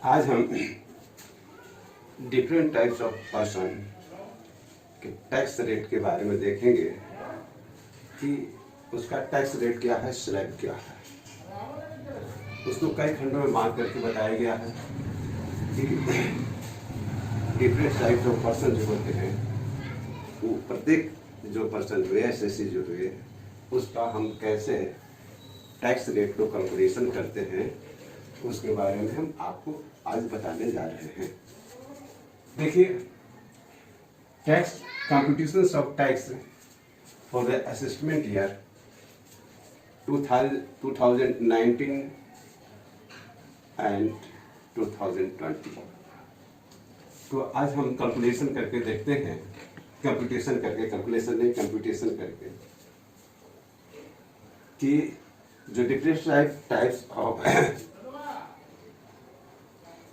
आज हम different types of person के टैक्स रेट के बारे में देखेंगे कि उसका टैक्स रेट क्या है, स्लैब क्या है। उसको कई खंडों में बांट करके बताया गया है कि डिफरेंट टाइप्स ऑफ पर्सन जो होते हैं वो प्रत्येक जो पर्सन हुए, एसएससी जो हुए, उसका हम कैसे टैक्स रेट को कैलकुलेशन करते हैं उसके बारे में हम आपको आज बताने जा रहे हैं। देखिए, tax computation of tax for the assessment year 2019 and 2020। तो आज हम कैलकुलेशन करके देखते हैं, कैलकुलेशन करके कि जो डिफरेंट टाइप्स ऑफ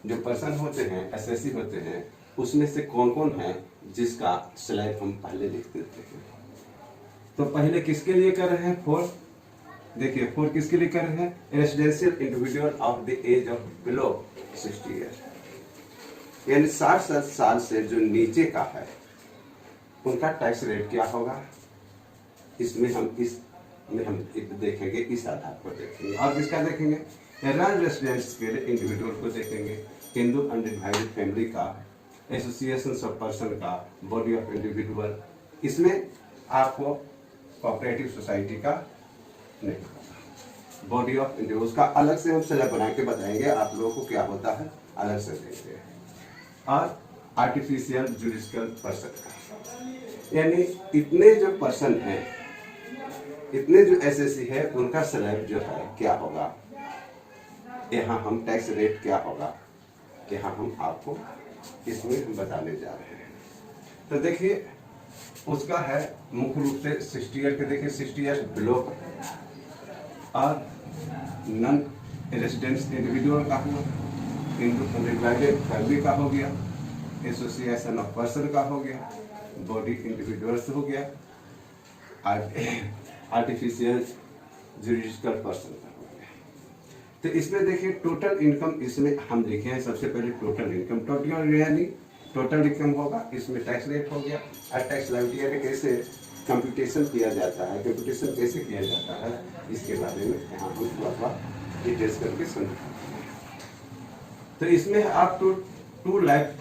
जो पर्सन होते हैं, एसएससी होते हैं, उसमें से कौन कौन है जिसका स्लैब हम पहले लिख देते हैं। तो पहले किसके लिए कर रहे हैं? फोर। देखिए, फोर किसके लिए कर रहे हैं? Residential individual of the age of below 60 year, यानी 60 साल से जो नीचे का है उनका टैक्स रेट क्या होगा। इसमें हम देखेंगे, इस आधार पर देखेंगे। और किसका देखेंगे? नॉन रेसिडेंट्स के लिए इंडिविजुअल को देखेंगे, हिंदू अनडिवाइडेड फैमिली का, एसोसिएशन ऑफ पर्सन का, बॉडी ऑफ इंडिविजुअल। इसमें आपको कोऑपरेटिव सोसाइटी का नहीं, बॉडी ऑफ इंडिविजुअल्स का अलग से हम स्लैब बना के बताएंगे आप लोगों को क्या होता है, अलग से देंगे। और आर्टिफिशियल जुडिशियल पर्सन का, यानी इतने जो पर्सन हैं, इतने जो एसएससी है, उनका स्लैब जो है क्या होगा, यहाँ हम टैक्स रेट क्या होगा, यहाँ हम आपको इसमें हम बताने जा रहे हैं। तो देखिए, उसका है मुख्य रूप से 60 ईयर के। देखिए, 60 ईयर बिलो और नॉन रेजिडेंट्स इंडिविजुअल का हुआ, हिंदू अनडिवाइडेड फैमिली का हो गया, एसोसिएशन ऑफ पर्सन का हो गया, बॉडी इंडिविजुअल्स हो गया, आर्टिफिशियल जुडिशियल पर्सन का हो गया। तो इसमें देखिए, टोटल इनकम इसमें हम लिखे हैं। सबसे पहले टोटल इनकम, टोटल यानी टोटल इनकम होगा, इसमें टैक्स रेट हो गया। और टैक्स लाइबिलिटी कैसे कंप्यूटेशन किया जाता है, कंप्यूटेशन कैसे किया जाता है, इसके बारे में यहाँ हम थोड़ा डिटेल्स करके समझाते हैं। तो इसमें आप 2,50,000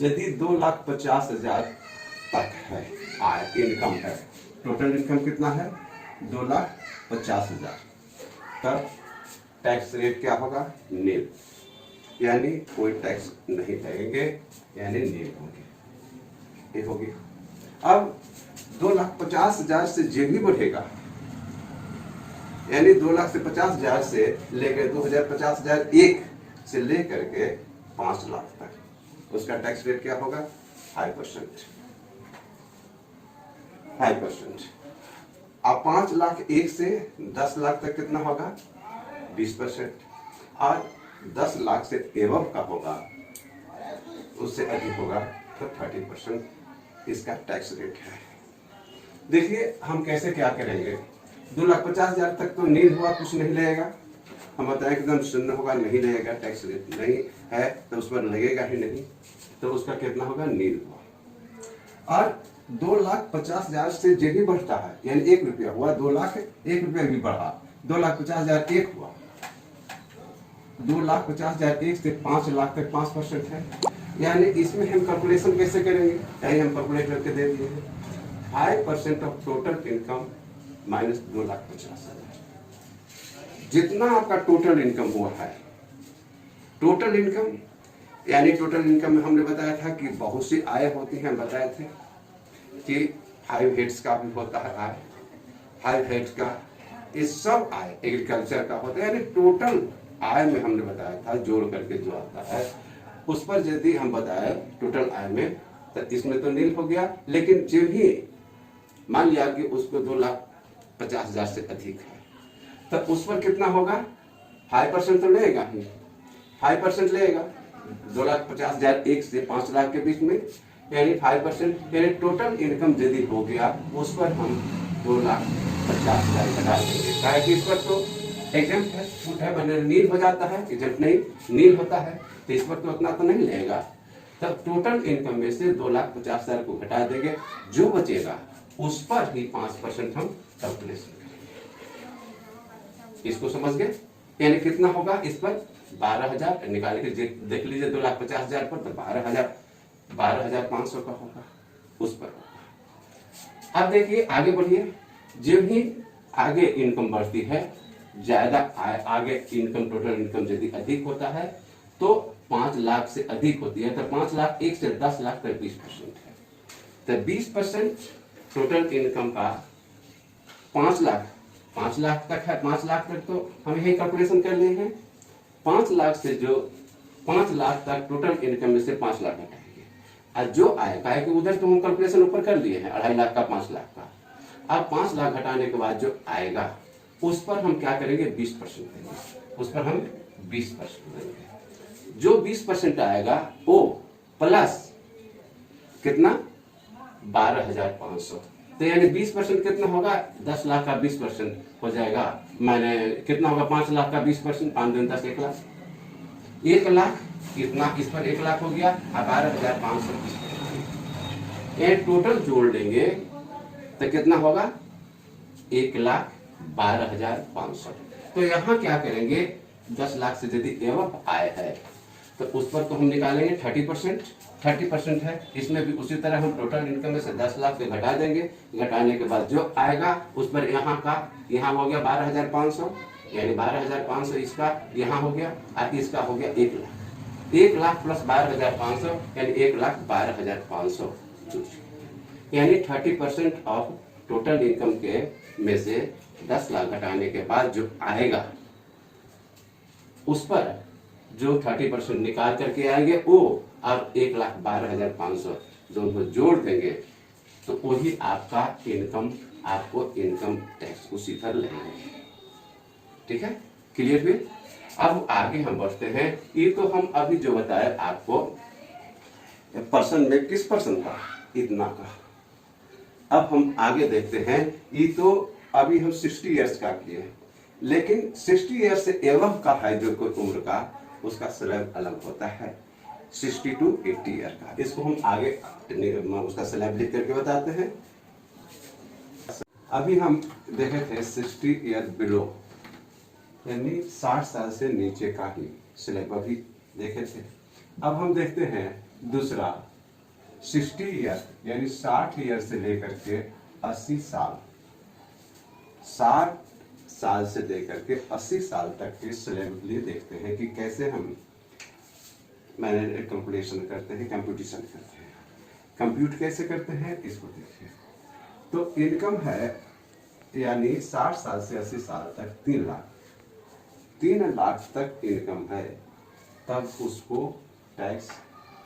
यदि 2,50,000 तक है आय, इनकम है, टोटल इनकम कितना है? 2,50,000। तब टैक्स रेट क्या होगा? नील, यानी कोई टैक्स नहीं लगेंगे, यानी नील होंगे, ये होगी। अब 2,50,000 से जो भी बढ़ेगा, यानी 2,50,000 से लेकर 2,50,001 से लेकर के 5 लाख तक, उसका टैक्स रेट क्या होगा? 5%। अब 5,01,000 से 10 लाख तक कितना होगा? 20%। और 10 लाख से एवं का होगा, उससे अधिक होगा तो 30% इसका टैक्स रेट है। देखिए, हम कैसे क्या करेंगे। 2,50,000 तक तो नील हुआ, कुछ नहीं लगेगा। हम बताएं एकदम शून्य होगा, नहीं लगेगा, टैक्स रेट नहीं है तो उस पर लगेगा ही नहीं, तो उसका कितना होगा? नील हुआ। और 2,50,000 से जो भी बढ़ता है, यानी 1 रुपया हुआ, 2 लाख 1 रुपया भी बढ़ा, 2,50,001 हुआ, 2,50,001 से 5 लाख तक 5% है। यानी इसमें हम कैलकुलेशन कैसे करेंगे? यही हम कैलकुलेट करके दे दिए हैं। 5% ऑफ टोटल इनकम माइनस 2,50,000, जितना आपका टोटल इनकम हुआ है। टोटल इनकम यानी टोटल इनकम में हमने बताया था कि बहुत सी आय होती हैं। बताए थे कि 5 हेड्स का भी होता है आय, 5 हेड्स का, ये सब आय एग्रीकल्चर का होता है। यानी टोटल आय में हमने बताया था, जोड़ करके जो आता है उस पर यदि हम बताए टोटल आय में, तो इसमें तो नील हो गया। लेकिन जो भी मान लिया कि उसको 2,50,000 से अधिक है, तो उस पर कितना होगा? 5% तो लेगा ही, 5% लेगा 2,50,001 से 5 लाख के बीच में, यानी 5%, यानी टोटल इनकम यदि हो गया उस पर हम 2,50,000 घटा देंगे। क्या है कि इस पर तो एग्जाम्प्ट है, छूट है, मैंने नील हो जाता है, एग्जाम्प्ट नहीं नील होता है, तो इस पर तो उतना तो नहीं लेगा। तब टोटल इनकम में से 2,50,000 को घटा देंगे, जो बचेगा उस पर ही 5% हम कैलकुलेशन करेंगे। इसको समझ गए? यानी कितना होगा इस पर 12,000 निकाल के देख लीजिए, 2,50,000 पर तो 12,500 का होगा, उस पर होगा। अब देखिए आगे बढ़िए, जब ही आगे इनकम बढ़ती है, ज्यादा आगे इनकम, टोटल इनकम यदि अधिक होता है तो 5 लाख से अधिक होती है, तो 5 लाख 1 से 10 लाख तक 20% है। तो 20% टोटल इनकम का 5 लाख तक है। 5 लाख तक तो हम यही कैलकुलेशन कर लिए हैं। 5 लाख से जो 5 लाख तक टोटल इनकम में से 5 लाख घटाएंगे, और जो आएगा है कि उधर तो हम कैलकुलेशन ऊपर कर लिए हैं 2.5 लाख का, 5 लाख का। अब 5 लाख घटाने के बाद जो आएगा उस पर हम क्या करेंगे, 20% देंगे, उस पर हम 20% देंगे। जो 20% आएगा वो प्लस कितना, 12,500। तो यानी 20% कितना होगा, 10 लाख का 20% हो जाएगा, मैंने कितना होगा, 5 लाख का 20%, 5 दिन 10, 1 लाख। 1 लाख इतना, इस पर 1 लाख हो गया, 12,500 ये टोटल जोड़ लेंगे तो कितना होगा, 1,12,500। तो यहाँ क्या करेंगे, 10 लाख से यदि एवं आय है तो उस पर तो हम निकालेंगे 30% है। इसमें भी उसी तरह हम टोटल इनकम में से 10 लाख से घटा देंगे, घटाने के बाद जो आएगा उस पर यहाँ हो गया 12,500, यानी 12,500 इसका यहाँ हो गया, और इसका हो गया 1 लाख। 1 लाख प्लस 12,500 यानी 1,12,500, यानी 30% ऑफ टोटल इनकम के में से 10 लाख घटाने के बाद जो आएगा उस पर जो 30% निकाल करके आएंगे वो, और 1,12,500 दोनों जोड़ देंगे तो वही आपका इनकम, आपको इनकम टैक्स उसी पर लगेगा। ठीक है, क्लियर हुई? अब आगे हम बढ़ते हैं। ये तो हम अभी जो बताया आपको पर्सन में किस पर्सन का, इतना का। अब हम आगे देखते हैं, ये तो अभी हम 60 इयर्स का किए, लेकिन 60 इयर्स से एवं का है जो कोई उम्र का, उसका स्लैब अलग होता है 60 to 80 ईयर का। इसको हम आगे उसका स्लैब लिख करके बताते हैं। अभी हम देखे थे 60 ईयर बिलो, यानी 60 साल से नीचे का ही स्लैब अभी देखे थे। अब हम देखते हैं दूसरा 60 ईयर, यानी 60 ईयर से लेकर के 80 साल, 60 साल से लेकर के 80 साल तक के स्लैब लिए देखते हैं कि कैसे हम मैंने कैलकुलेशन करते हैं, कंप्यूटेशन करते हैं। कंप्यूट कैसे करते हैं इसको देखिए। तो इनकम है, यानी 60 साल से 80 साल तक 3 लाख, 3 लाख तक इनकम है, तब उसको टैक्स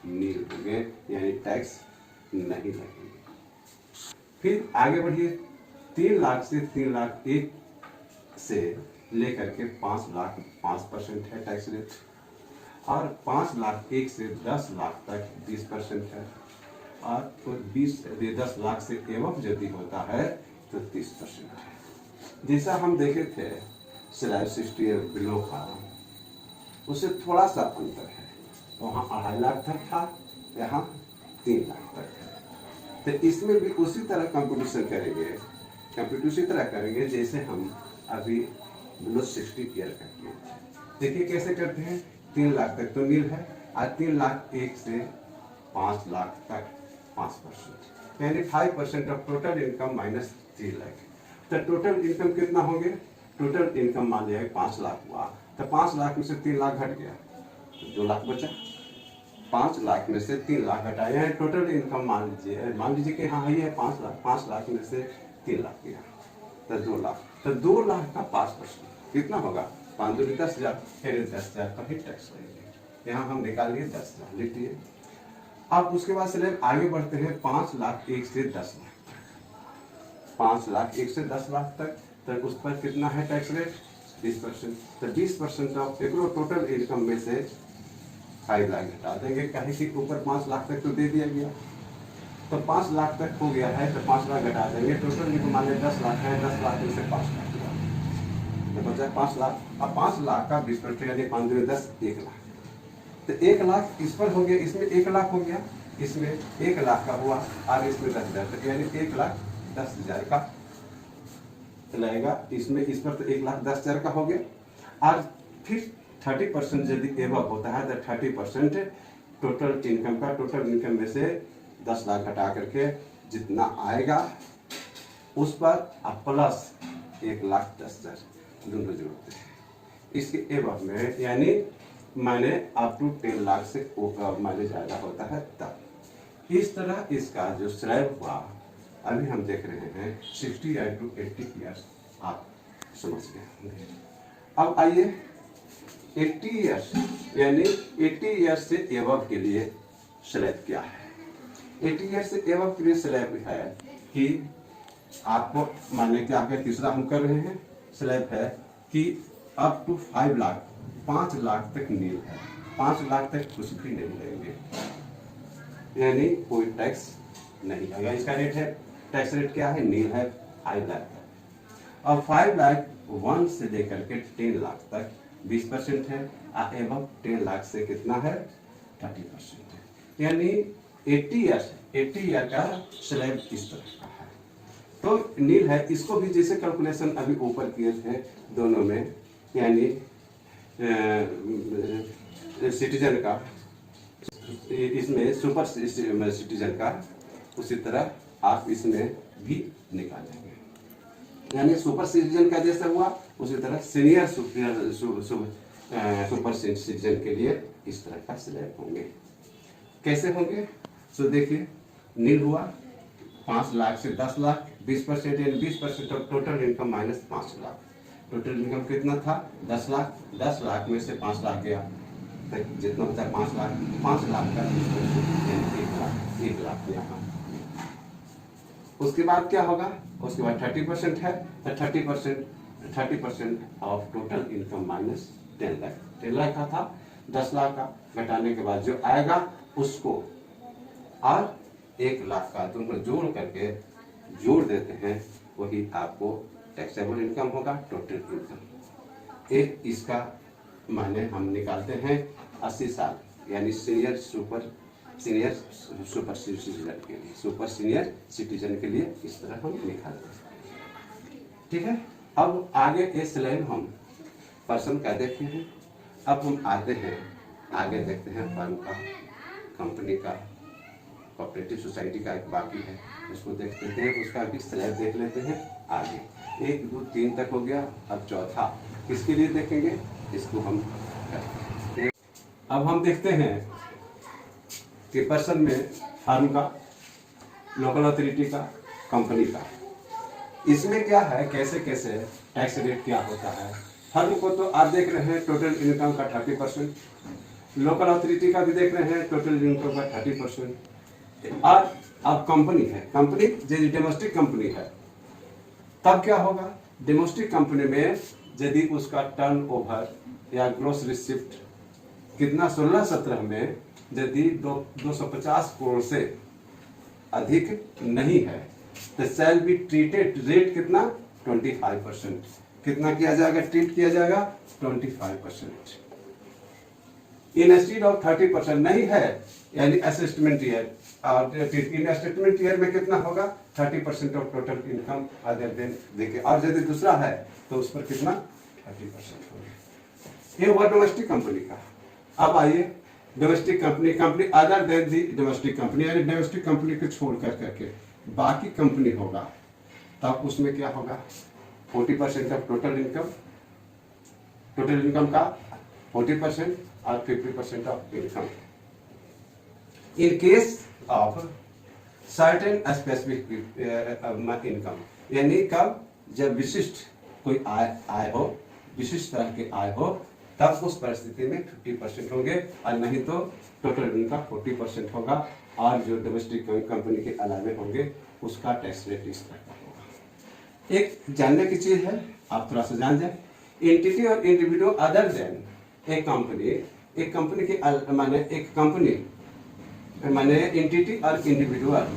नील होंगे, यानी टैक्स नहीं लगेंगे। फिर आगे बढ़िए, 3 लाख से 3 लाख 1 से लेकर के 5 लाख 5% है टैक्स रेट, और 5 लाख 1 से 10 लाख तक 20% है, और तो 10 लाख से एवं यदि होता है तो 30% है। जैसा हम देखे थे स्लैब 60 ईयर बिलो का, उससे थोड़ा सा अंतर है, वहाँ 2.5 लाख तक था, यहाँ 3 लाख तक है। तो इसमें भी उसी तरह कंपटीशन करेंगे, कंप्यूटर उसी तरह करेंगे जैसे हम अभी बिलो 60 ईयर का किए थे। देखिए कैसे करते हैं, 3 लाख तक तो नील है, और 3 लाख 1 से 5 लाख तक 5%, यानी 5% of total income minus 3 lakh. तो टोटल इनकम कितना होंगे, टोटल इनकम मान लिया 5 लाख हुआ, तो 5 लाख में से 3 लाख घट गया, तो 2 लाख बचा। 5 लाख में से 3 लाख घटाए हैं, टोटल इनकम मान लीजिए कि हाँ ये है 5 लाख, 5 लाख में से 3 लाख गया तो 2 लाख, तो 2 लाख का 5% कितना होगा, 5 दूनी 10,000, फिर 10,000 का ही टैक्स लगेगा। यहाँ हम निकाल लिए 10,000 लिख दिए। अब उसके बाद से आगे बढ़ते हैं 5 लाख 1 से 10 लाख तक, 5 लाख 1 से 10 लाख तक उस पर कितना है टैक्स रेट, 20%। तो 20% ऑफ एक टोटल इनकम में से 5 लाख घटा देंगे, कहीं कि ऊपर 5 लाख तक तो दे दिया गया, तो 5 लाख तक हो गया है तो 5 लाख घटा देंगे, टोटल इनकम मान लीजिए 10 लाख है, 10 लाख में से 5 लाख तो बचा 5 लाख। अब 5 लाख का 20% यानी 5 दूनी 10, 1 लाख। तो 1 लाख इस पर हो गया, इसमें 1 लाख हो गया, इसमें 1 लाख का हुआ और इसमें 10,000 यानी 1,10,000 का लगेगा। इसमें इस पर तो 1,10,000 का हो गया। और फिर 30% यदि एवं होता है तो 30% टोटल इनकम का, टोटल इनकम में से 10 लाख घटा करके जितना आएगा उस पर आप प्लस 1,10,000 दोनों जोड़ते हैं। इसके एवं में यानी माने अप टू 10 लाख से माने ज़्यादा होता है तब। इस तरह इसका जो स्लैब हुआ अभी हम देख रहे हैं 60 to 80 ईयर्स, आप समझ गए होंगे। अब आइए 80 ईयर्स यानी 80 ईयर्स से एवं के लिए स्लैब क्या है। 80 ईयर्स से एवं के लिए स्लैब है कि आपको माने कि आगे तीसरा हम कर रहे हैं स्लैब है कि अप टू 5 लाख, 5 लाख तक नील है, 5 लाख तक कुछ भी नहीं लेंगे, यानी कोई टैक्स नहीं आएगा। इसका रेट है, टैक्स रेट क्या है, नील है 5 लाख तक। और 5 लाख 1 से लेकर के 10 लाख तक 20% है, एवं 10 लाख से कितना है 30% है। यानी 80 ईयर का स्लैब इस तरह का है। तो नील है, इसको भी जैसे कैलकुलेशन अभी ऊपर किए थे दोनों में, यानी सिटीजन का, इसमें सुपर सिटीजन का, उसी तरह आप इसमें भी निकालेंगे। यानी सुपर सिटीजन का जैसा हुआ उसी तरह सीनियर सुपर सिटीजन के लिए इस तरह का स्लैब होंगे। कैसे होंगे? सो देखिए, नील हुआ 5 लाख से 10 लाख, 20% यानी 20% of total income minus 5 lakh. Total income कितना था 10 लाख, 10 लाख में से 5 लाख गया तो जितना बचा 5 लाख, 5 लाख का 20% यानी 1 लाख यहाँ। उसके बाद क्या होगा, उसके बाद 30% है तो 30% of total income minus 10 lakh. 10 lakh का था, 10 लाख का घटाने के बाद जो आएगा उसको और 1 लाख का दोनों जोड़ करके जोड़ देते हैं, वही आपको टैक्सेबल इनकम होगा, टोटल इनकम। एक इसका माने हम निकालते हैं 80 साल यानी सीनियर सुपर सिटीजन के लिए, सुपर सीनियर सिटीजन के लिए इस तरह हम निकालते हैं। ठीक है, अब आगे ये स्लैब हम पर्सन का देखे हैं। अब हम आते हैं आगे, देखते हैं फर्म का, कंपनी का, कोऑपरेटिव सोसाइटी का एक बाकी है, उसको देख लेते हैं, उसका भी स्लैब देख लेते हैं आगे। 1 2 3 तक हो गया, अब चौथा किसके लिए देखेंगे, इसको हम करते हैं। अब हम देखते हैं कि पर्सन में फर्म का, लोकल अथॉरिटी का, कंपनी का, इसमें क्या है, कैसे कैसे टैक्स रेट क्या होता है। फर्म को तो आप देख रहे हैं टोटल इनकम का 30%, लोकल अथॉरिटी का भी देख रहे हैं टोटल इनकम का 30%। और अब कंपनी है, कंपनी यदि डोमेस्टिक कंपनी है तब क्या होगा, डोमेस्टिक कंपनी में यदि उसका टर्नओवर या ग्रॉस रिसिप्ट कितना 16-17 में यदि 250 करोड़ से अधिक नहीं है तो शैल बी ट्रीटेड रेट कितना 25%, कितना किया जाएगा, ट्रीट किया जाएगा 25%। इंस्टेड ऑफ 30% नहीं है यानी असेसमेंट ईयर, और इन असेसमेंट ईयर में कितना होगा 30% of total income other than देखिए, और यदि दूसरा है तो उस पर कितना 30% होगा। ये हुआ डोमेस्टिक कंपनी का। अब आइए domestic company, company other than the domestic company, यानी डोमेस्टिक कंपनी को छोड़ करके बाकी कंपनी होगा, तब उसमें क्या होगा 40% ऑफ टोटल इनकम का 40% और 50% of income. In case of certain specific income, यानी कब, जब विशिष्ट कोई आय हो, विशिष्ट तरह के आय हो, तब उस परिस्थिति में 50% होंगे, और नहीं तो टोटल इनकम 40% होगा, और जो डोमेस्टिक कंपनी के अलावे होंगे उसका टैक्स रेट इस तरह का होगा। एक जानने की चीज है, आप थोड़ा सा जान जाए, एंटिटी और इंडिविजुअल अदर देन एक कंपनी के माने एक कंपनी माने एंटिटी और इंडिविजुअल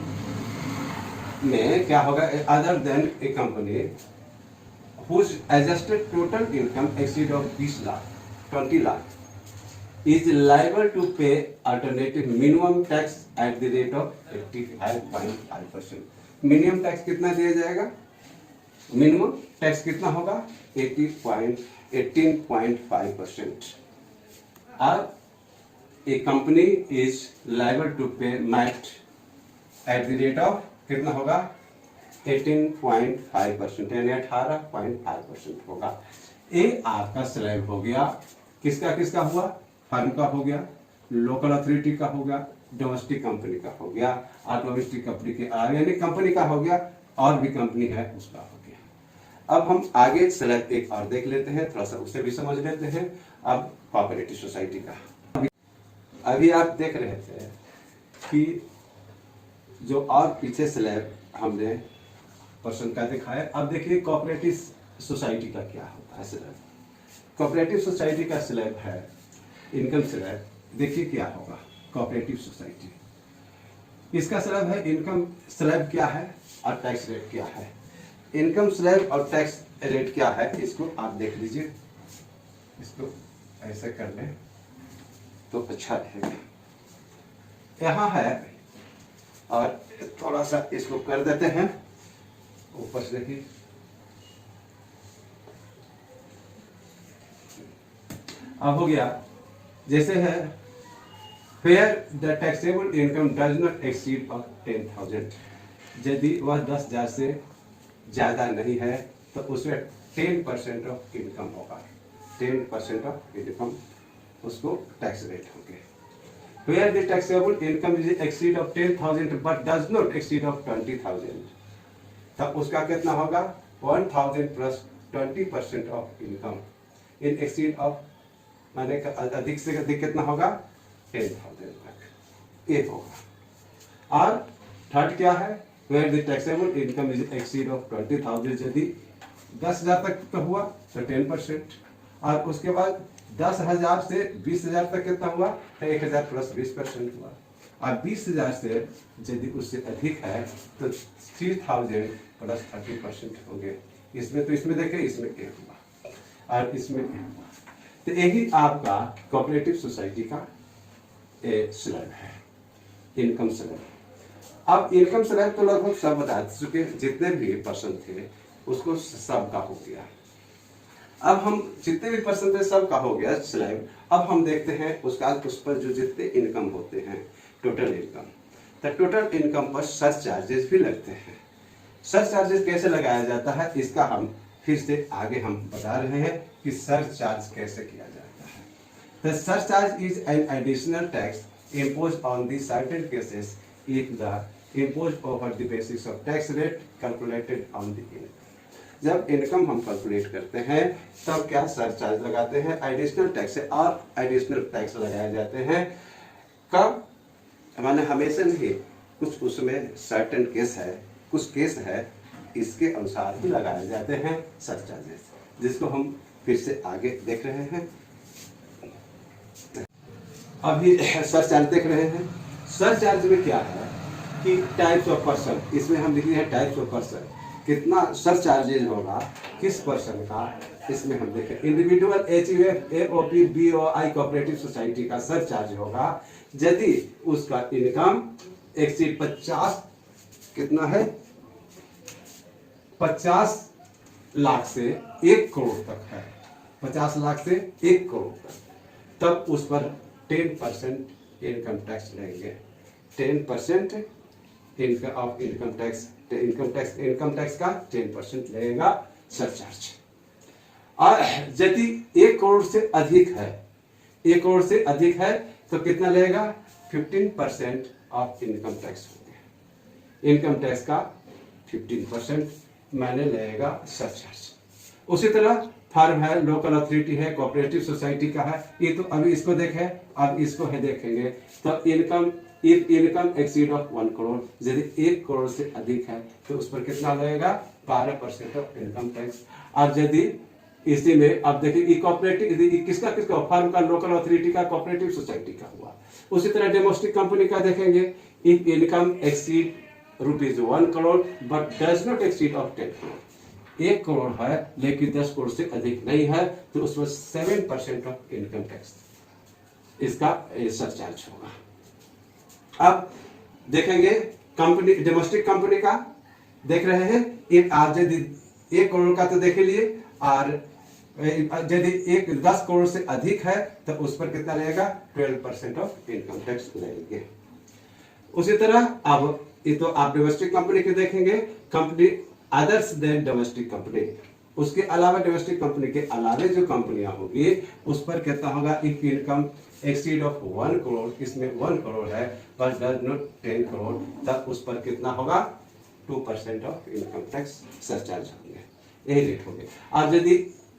में क्या होगा, other than A company whose adjusted total income exceed of 20 lakh 20 lakh is liable to pay alternative minimum tax at the rate of 85.5%. Minimum tax कितना दिया जाएगा, मिनिमम टैक्स कितना होगा 18.5%. और a company is liable to pay MAT at the rate of कितना होगा 18.5%, यानी 18.5% होगा. ये आपका स्लैब हो गया. किसका किसका हुआ, फर्म का हो गया, लोकल अथॉरिटी का हो गया, डोमेस्टिक कंपनी का हो गया, और डोमेस्टिक कंपनी के यानी कंपनी का हो गया, और भी कंपनी है उसका हो गया. अब हम आगे स्लैब एक और देख लेते हैं, थोड़ा सा उसे भी समझ लेते हैं. अब कोऑपरेटिव सोसाइटी का अभी आप देख रहे थे कि जो और पीछे स्लैब हमने पर्सन का दिखाया. अब देखिए कोऑपरेटिव सोसाइटी का क्या होता है स्लैब. कोऑपरेटिव सोसाइटी का स्लैब है इनकम स्लैब. देखिए क्या होगा कोऑपरेटिव सोसाइटी, इसका स्लैब है इनकम स्लैब क्या है और टैक्स रेट क्या है. इनकम स्लैब और टैक्स रेट क्या है इसको आप देख लीजिए. इसको ऐसे कर लें तो अच्छा रहेगा. यहाँ है और थोड़ा सा इसको कर देते हैं ऊपर से. देखिए अब हो गया. जैसे है fair the taxable income does not exceed of 10,000. यदि वह 10,000 से ज्यादा नहीं है तो उसमें 10% ऑफ इनकम होगा. 10% ऑफ इनकम उसको टैक्स रेट होंगे. Where the taxable income is exceed of 10,000 but does not exceed of 20,000, तब उसका कितना होगा 1,000 plus 20% of income in exceed of माने अधिक से अधिक कितना होगा 10,000 तक ये होगा. और थर्ड क्या है, where the taxable income is exceed of 20,000, यदि 10,000 तक का हुआ तो 10%, और उसके बाद 10,000 से 20,000 तक कितना हुआ तो 1,000 प्लस 20% हुआ. और 20,000 से यदि उससे अधिक है तो 3,000 प्लस 30% होंगे. इसमें तो इसमें देखें इसमें क्या हुआ और इसमें क्या हुआ. तो यही आपका कोऑपरेटिव सोसाइटी का स्लैब है इनकम स्लैब. अब इनकम स्लैब तो लगभग सब बता चुके, जितने भी पर्सन थे उसको सबका हो गया. अब हम जितने भी परसेंटेज सब का हो गया स्लैब. अब हम देखते हैं उसका उस पर जो जितने इनकम होते हैं टोटल इनकम, तो टोटल इनकम पर सर्च चार्जेस भी लगते हैं. सर्च चार्जेस कैसे लगाया जाता है इसका हम फिर से आगे हम बता रहे हैं कि सर्च चार्ज कैसे किया जाता है. The search charge is an additional tax imposed on the certain cases if the imposed over the basis of tax rate calculated on the income. जब इनकम हम कैलकुलेट करते हैं तब क्या सरचार्ज लगाते हैं, एडिशनल टैक्स और एडिशनल टैक्स लगाए जाते हैं. कब माने हमेशा नहीं, कुछ उसमें सर्टेन केस है, कुछ केस है इसके अनुसार ही लगाए जाते हैं सरचार्जेस, जिसको हम फिर से आगे देख रहे हैं. अभी सरचार्ज देख रहे हैं. सरचार्ज में क्या है कि टाइप्स ऑफ पर्सन, इसमें हम लिख रहे हैं टाइप्स ऑफ पर्सन, कितना सरचार्जेज होगा किस पर्सन का. इसमें हम देखें individual HUF AOP BOI cooperative society का सरचार्ज होगा यदि उसका इनकम 150 कितना है 50 लाख से 1 करोड़ तक है. 50 लाख से 1 करोड़ तक, तब उस पर 10% इनकम टैक्स लेंगे. 10% इनकम टैक्स का 10% लगेगा सरचार्ज. और यदि 1 करोड़ से अधिक है, 1 करोड़ से अधिक है तो कितना लगेगा 15% ऑफ इनकम टैक्स होंगे. इनकम टैक्स का 15% मैंने लगेगा सरचार्ज. उसी तरह फर्म है, लोकल अथॉरिटी है, कोऑपरेटिव सोसाइटी का है. ये तो अभी इसको देखें, अब इसको है देखेंगे तो income if income exceed of 1 crore, यदि 1 करोड़ से अधिक है तो उस पर कितना लगेगा 12% ऑफ इनकम टैक्स. और यदि इसी में अब देखिए कोऑपरेटिव किसका फर्म का, लोकल अथॉरिटी का, कोऑपरेटिव सोसाइटी का हुआ. उसी तरह डोमेस्टिक कंपनी का देखेंगे if income exceed ₹1 crore but does not exceed of 10 crore. 1 crore है लेकिन 10 करोड़ से अधिक नहीं है तो उसमें 7% ऑफ इनकम टैक्स इसका सरचार्ज होगा। अब देखेंगे कंपनी, डोमेस्टिक कंपनी का देख रहे हैं। एक आप यदि 1 करोड़ का तो देख लिए, और यदि 10 करोड़ से अधिक है तो उस पर कितना रहेगा 12% ऑफ इनकम टैक्स लगेंगे। उसी तरह अब ये तो आप डोमेस्टिक कंपनी के देखेंगे, company others than domestic company, उसके अलावा डोमेस्टिक कंपनी के अलावा जो कंपनियां होगी उस पर कितना होगा, if income exceed of 1 crore, इसमें 1 करोड़ है पर डज नॉट 10 करोड़, तब उस पर कितना होगा 2% ऑफ इनकम टैक्स सरचार्ज होंगे, यही रेट होंगे। और यदि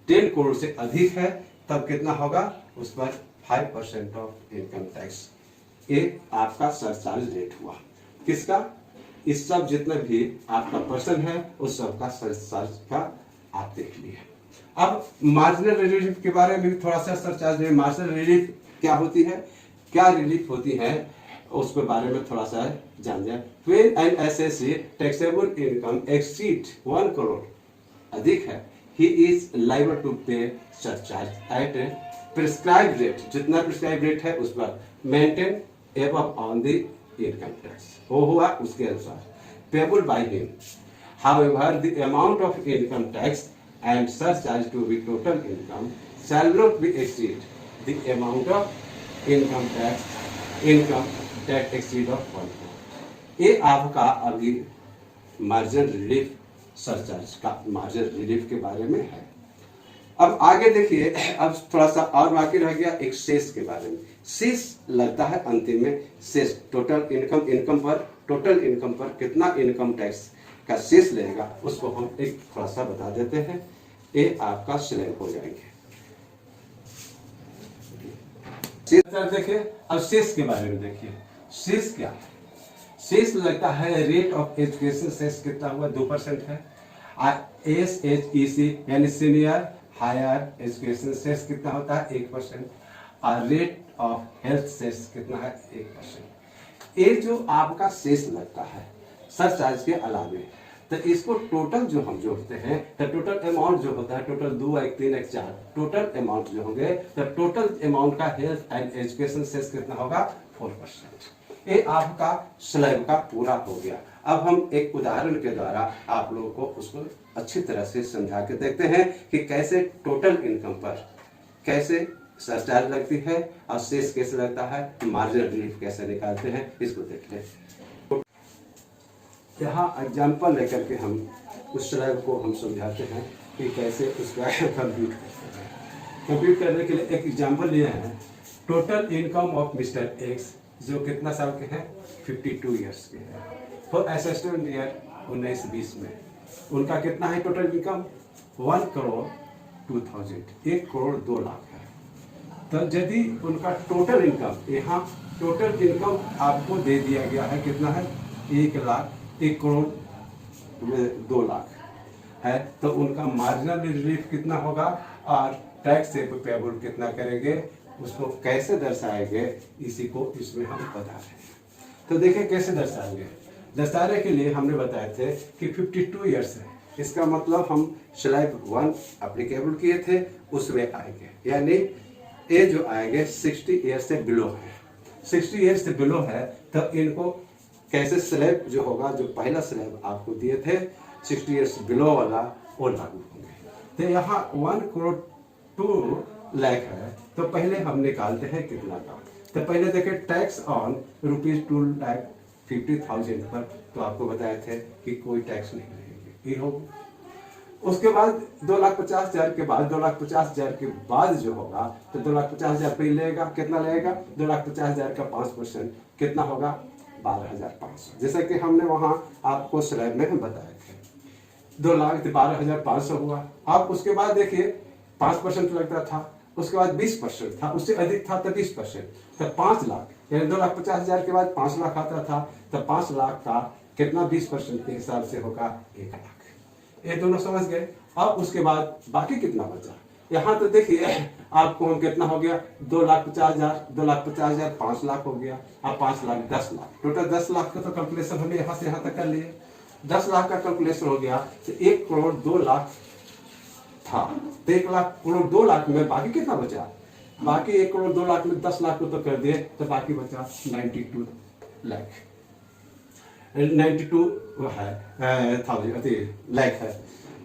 10 करोड़ से अधिक है तब कितना होगा, उस पर 5% ऑफ इनकम टैक्स, ये आपका सरचार्ज रेट हुआ। किसका, इस सब जितना भी आपका पर्सन है उस सब का सरचार्ज का आप देख लिए। अब मार्जिनल रिलीफ के बारे में भी थोड़ा सा सरचार्ज है। मार्जिनल रिलीफ क्या होती है, क्या रिलीफ होती है, उसके बारे में थोड़ा सा जान जाए। When an SSC taxable income exceed 1 crore अधिक है, ही इज लायबल टू पे सरचार्ज एट प्रिस्क्राइब रेट, जितना प्रिस्क्राइब रेट है उस पर maintain above on the income tax, वो हुआ उसके अनुसार payable by him. However, the amount of income tax and surcharge to the total income shall not be exceed the amount of income tax exceed of 1 crore। ये आपका अभी marginal relief surcharge का marginal relief के बारे में है। अब आगे देखिए, अब थोड़ा सा और बाकी रह गया एक सेस के बारे में। सेस लगता है अंतिम में, सेस टोटल इनकम पर कितना इनकम टैक्स का शेष लेगा उसको हम एक थोड़ा सा बता देते हैं, ये आपका स्लैब हो जाएंगे। शेष देखिए, अब शेष के बारे में देखिए, शेष क्या है, शेष लगता है रेट ऑफ एजुकेशन शेष कितना हुआ 2% है। SHEC यानी सीनियर हायर एजुकेशन शेष कितना होता है 1%, और रेट ऑफ हेल्थ शेष कितना है 1%। ये जो आपका शेष लगता है सरचार्ज के अलावे, तो इसको टोटल जो हम जोड़ते हैं तो टोटल अमाउंट जो होता है, टोटल 2 1 3 1 4 टोटल अमाउंट जो होंगे, तो टोटल अमाउंट का हेल्थ एंड एजुकेशन सेस कितना होगा 4%। ये आपका स्लैब का पूरा हो गया। अब हम एक उदाहरण के द्वारा आप लोगों को उसको अच्छी तरह से समझा के देखते हैं कि कैसे टोटल इनकम पर कैसे सरचार्ज लगती है और शेष कैसे लगता है, मार्जिनल रिलीफ कैसे निकालते हैं, इसको देख लें। यहाँ एग्जाम्पल लेकर के हम उस स्लैब को हम समझाते हैं कि कैसे उसका कंप्यूट करते हैं। कंप्यूट करने के लिए एक एग्जाम्पल लिए हैं, total income of mister x जो कितना साल के हैं 52 ईयर्स के हैं, फॉर असिस्टेंट ईयर 19-20 में उनका कितना है टोटल इनकम 1 करोड़ 2000, 1 करोड़ 2 लाख है। तो यदि उनका टोटल इनकम, यहाँ टोटल इनकम आपको दे दिया गया है कितना है 1 करोड़ 2 लाख है, तो उनका मार्जिनल रिलीफ कितना होगा और टैक्स से पेबल कितना करेंगे, उसको कैसे दर्शाएंगे, इसी को इसमें हम बता रहे हैं। तो देखिए कैसे दर्शाएंगे। दर्शाने के लिए हमने बताए थे कि 52 ईयर्स है, इसका मतलब हम स्लैब 1 एप्लीकेबल किए थे उसमें आएंगे, यानी ये जो आएंगे 60 ईयर्स से बिलो है। 60 ईयर्स से बिलो है तो इनको कैसे स्लैब जो होगा, जो पहला स्लैब आपको दिए थे 60 ईयर्स बिलो वाला वो लागू होंगे। तो यहाँ 1 करोड़ 2 लाख है, तो पहले हम निकालते हैं कितना का। तो पहले देखें टैक्स ऑन ₹2,50,000 पर, तो आपको बताए थे कि कोई टैक्स नहीं लगेगी, ये होगा। उसके बाद 2,50,000 के बाद 2,50,000 के बाद जो होगा तो 2,50,000 पे लेगा, कितना लगेगा 2,50,000 का 5% कितना होगा 12,500, जैसा कि हमने वहां आपको स्लैब में हम बताए थे। 2,12,500 हुआ। अब उसके बाद देखिए 5% लगता था, उसके बाद 20% था, उससे अधिक था तो 20%, तो 5 लाख, यानी 2,50,000 के बाद 5 लाख आता था, तो 5 लाख का कितना 20% के हिसाब से होगा 1 लाख। ये दोनों समझ गए। अब उसके बाद बाकी कितना बचा, यहाँ तो देखिए आपको हम कितना हो गया 2,50,000, 2,50,000 5 लाख हो गया, अब 5 लाख 10 लाख, टोटल 10 लाख का तो कैलकुलेशन हमने यहाँ से यहाँ तक कर लिए। 10 लाख का कैलकुलेशन हो गया तो 1 करोड़ 2 लाख था, तो 1 लाख करोड़ 2 लाख में बाकी कितना बचा, बाकी 1 करोड़ 2 लाख में 10 लाख को तो कर दिए, तो बाकी बचा 92 लाख, 92 लाख है।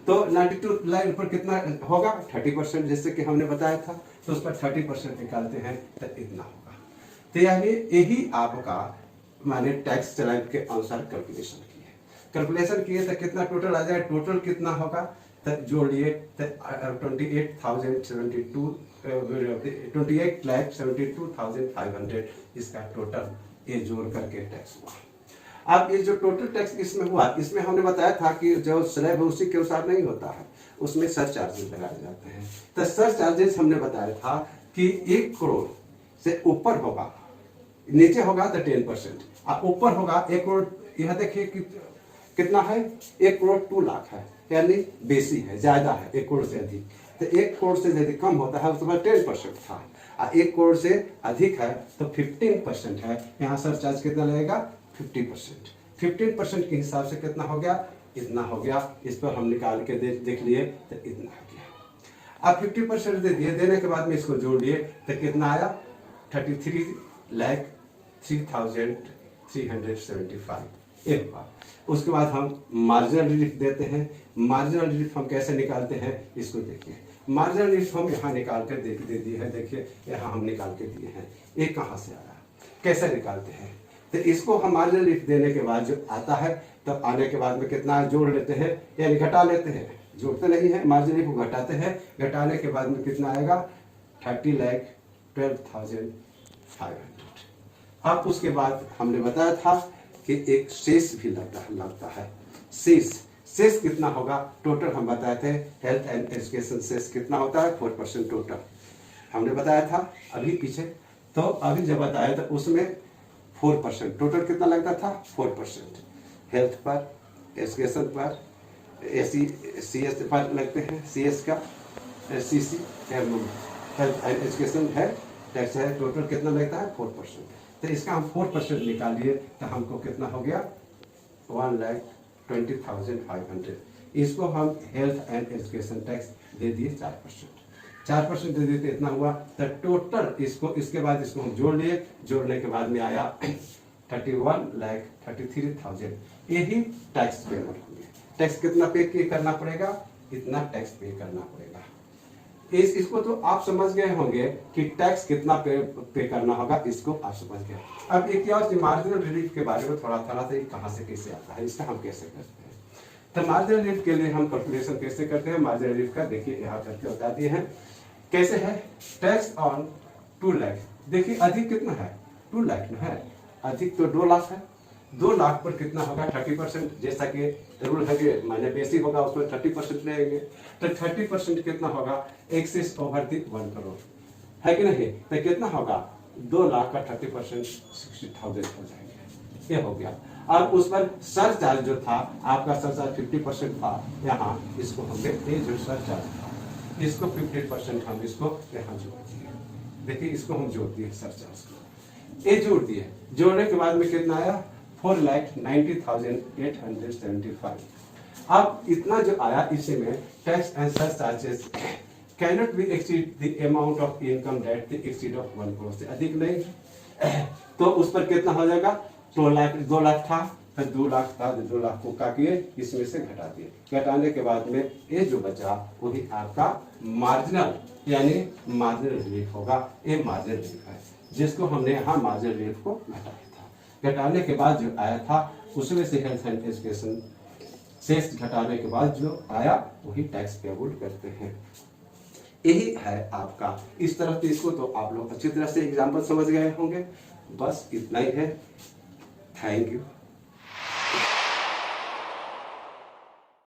तो 92 लाख पर कितना होगा 30%, जैसे कि हमने बताया था, तो उस पर 30% निकालते हैं तो इतना होगा। तो यानी यही आपका माने टैक्स चलान के अनुसार कैलकुलेशन किए तो कितना टोटल आ जाए, टोटल कितना होगा तो जोड़िए तो 28,72,500 इसका टोटल ये जोड़ करके टैक्स हुआ। अब ये जो टोटल टैक्स इसमें हुआ, इसमें हमने बताया था कि जो स्लैब है उसी के अनुसार नहीं होता है, उसमें सर चार्जेस लगाए जाते हैं। तो सर चार्जेस हमने बताया था कि 1 करोड़ से ऊपर होगा, नीचे होगा तो 10%, और ऊपर होगा 1 करोड़, यह देखिए कि कितना है 1 करोड़ 2 लाख है, यानी बेसी है, ज्यादा है 1 करोड़ से अधिक। तो 1 करोड़ से यदि कम होता है उसमें 10% था, और 1 करोड़ से अधिक है तो 15% है। यहाँ सर चार्ज कितना लगेगा 50%। 15% के हिसाब से कितना हो गया, इतना हो गया। इस पर हम निकाल के देख लिए तो इतना हो गया। अब 50% दे दिए, देने के बाद में इसको जोड़ लिए तो कितना आया 33,03,375 एक बार। उसके बाद हम मार्जिनल रिलीफ देते हैं। मार्जिनल रिलीफ हम कैसे निकालते हैं इसको देखिए। मार्जिनल रिलीफ हम यहाँ निकाल कर दे दिए हैं, देखिए यहाँ हम निकाल के दिए हैं। ये कहाँ से आया, कैसे निकालते हैं, तो इसको हम मार्जिनल रिलीफ देने के बाद जो आता है तो आने के बाद में कितना जोड़ लेते हैं यानी घटा लेते हैं, जोड़ते नहीं है, मार्जिनल रिलीफ को घटाते हैं। घटाने के बाद में कितना आएगा 30,12,500। अब उसके बाद हमने बताया था कि एक शेष भी लगता है। शेष कितना होगा, टोटल हम बताए थे हेल्थ एंड एजुकेशन शेष कितना होता है 4% टोटल हमने बताया था अभी पीछे। तो अभी जब बताया था उसमें 4% टोटल कितना लगता था 4%। हेल्थ पर, एजुकेशन पर, CS पर लगते हैं, CS का CC हेल्थ एंड एजुकेशन है टैक्स है, टोटल कितना लगता है 4%। तो इसका हम 4% निकालिए तो हमको कितना हो गया 1,20,500। इसको हम हेल्थ एंड एजुकेशन टैक्स दे दिए 4% दे दिए तो इतना हुआ। तो टोटल इसको इसके बाद इसको हम जोड़ लिए, जोड़ने के बाद में आया 31,33,000। यही टैक्स पेमेंट होंगे। टैक्स कितना पे करना पड़ेगा, इतना टैक्स पे करना पड़ेगा। इसको तो आप समझ गए होंगे कि टैक्स कितना पे करना होगा, इसको आप समझ गए। अब एक और मार्जिनल रिलीफ के बारे में थोड़ा कहाँ से कैसे आता है, इसका हम कैसे करते हैं। तो मार्जिनल रिलीफ के लिए हम कैलकुलेशन कैसे करते हैं, मार्जिनल रिलीफ का देखिए यहाँ करके बता दिए हैं कैसे है। टैक्स ऑन 2 लाख, देखिए अधिक कितना है 2 लाख में है, अधिक तो 2 लाख है। 2 लाख पर कितना होगा 30%, जैसा कि रूल है कि माने बेसी होगा उसमें 30% लेंगे। तो 30% कितना होगा 1/1 करोड़ है कि नहीं, तो कितना होगा 2 लाख का 30% 60,000 हो जाएंगे, ये हो गया। अब उस पर सर चार्ज जो था आपका सर चार्ज 50% था, यहाँ इसको हमने ये जो सर चार्ज था इसको 50% हम इसको यहाँ जोड़ दिए। देखिए इसको हम जोड़ दिए सर चार्ज को, ये जोड़ दिए। जोड़ने के बाद में कितना आया 4,90,875। अब इतना जो आया इसी में tax and sir charges cannot be exceed the amount of income that the exceed of 1 crore, से अधिक नहीं। तो उस पर कितना हो जाएगा 2 लाख था तो 2 लाख था, 2 लाख को काटिए इसमें से घटा दिए। घटाने के बाद में ये जो बचा वही आपका मार्जिनल यानी मार्जिनल रिलीफ होगा। ये मार्जिनल रिलीफ है जिसको हमने यहाँ मार्जिनल रिलीफ को घटाया था। घटाने के बाद जो आया था उसमें से हेल्थ एंड एजुकेशन शेष घटाने के बाद जो आया वही टैक्स पेबल करते हैं। यही है आपका। इस तरह से इसको तो आप लोग अच्छी तरह से एग्जाम्पल समझ गए होंगे। बस इतना ही है। Thank you.